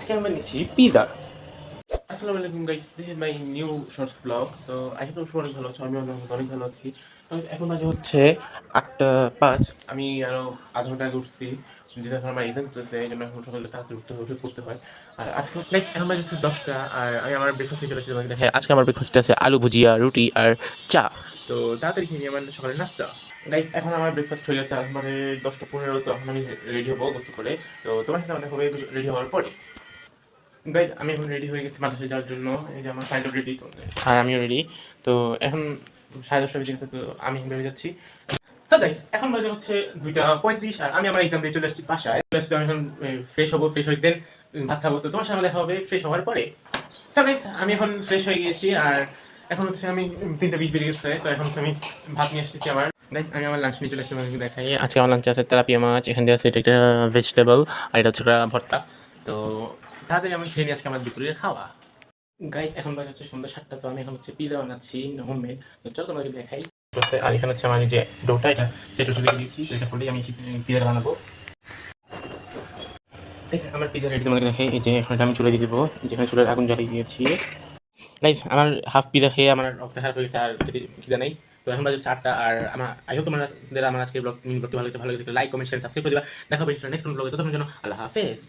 আজকে আমরা নিচ্ছি পিজা। আসসালামু আলাইকুম guys, this is my new shorts vlog. তো আই হোপ তোমরা অনেক ভালো আছো, আমি অনেক ভালো আছি। তো এখন বাজে হচ্ছে 8টা 5। আমি আরও আধা ঘন্টা আগে উঠছি, যেটা এখন আমার এক্সাম চলছে, এই জন্য এখন সকালে তাড়াতাড়ি উঠে পড়তে হয়। আর আজকে লাইক এখন বাজে হচ্ছে 10টা, আর আমি আমার ব্রেকফাস্টে চলে এসেছি। তোমাকে দেখে আজকে আমার ব্রেকফাস্টে আছে আলু ভুজিয়া, রুটি আর চা। তো তাড়াতাড়ি খেয়ে নিই আমার সকালের নাস্তা। লাইক এখন আমার ব্রেকফাস্ট হয়ে গেছে, মানে 10টা 15। তো এখন আমি রেডি হবো গোসল করে। তো তোমার সাথে আমাদের হবে রেডি হওয়ার পরে। গাইজ আমি এখন রেডি হয়ে গেছি মাদ্রাসায় যাওয়ার জন্য। এই যে আমার সাইডও রেডি, তো আর আমিও রেডি। তো এখন 10:30 বেজে গেছে, তো আমি ভেবে যাচ্ছি। তো গাইজ এখন বাজে হচ্ছে 2টা 35, আর আমি আমার এক্সাম দিয়ে চলে আসছি বাসায়। চলে আসছি, আমি এখন ফ্রেশ হবো, ফ্রেশ হয়ে দেন ভাত খাবো। তো তোমার সাথে দেখা হবে ফ্রেশ হওয়ার পরে। তো গাইজ আমি এখন ফ্রেশ হয়ে গিয়েছি, আর এখন হচ্ছে আমি 3টা 20 বেজে গেছে। তো এখন হচ্ছে আমি ভাত নিয়ে আসতেছি আমার। গাইজ আমি আমার লাঞ্চ নিয়ে চলে আসছি, আমাকে দেখাই। আজকে আমার লাঞ্চে আছে তেলাপিয়া মাছ, এখান দিয়ে আছে এটা একটা ভেজিটেবল, আর এটা হচ্ছে একটা ভর্তা। তো তাড়াতাড়ি আমি খেয়ে নিয়ে আজকে আমার দুপুরের খাওয়া। গাইজ এখন বাজে হচ্ছে সন্ধ্যা 7টা। তো আমি এখন হচ্ছে পিজা বানাচ্ছি হোমমেড। তো চলো তোমাকে দেখাই। আর এখানে হচ্ছে আমার এই যে ডোটা, এটা সেটা শুধু দিয়েছি, সেটা করলেই আমি পিজাটা বানাবো। গাইজ আমার পিজা রেডি, তোমাকে দেখাই। এই যে এখন এটা আমি চুলে দিয়ে দেবো, যেখানে চুলের আগুন জ্বালিয়ে দিয়েছি। গাইজ আমার হাফ পিজা খেয়ে আমার অবস্থা খারাপ হয়ে গেছে, আর খেতে খিদা নেই। তো এখন বাজে 4টা, আর আমার আই হোপ তোমাদের আমার আজকে মিনি ব্লগটি ভালো লাগছে। লাইক কমেন্ট শেয়ার সাবস্ক্রাইব করে দিবা। দেখা হবে নেক্সট ব্লগে। ততক্ষণের জন্য আল্লাহ হাফেজ।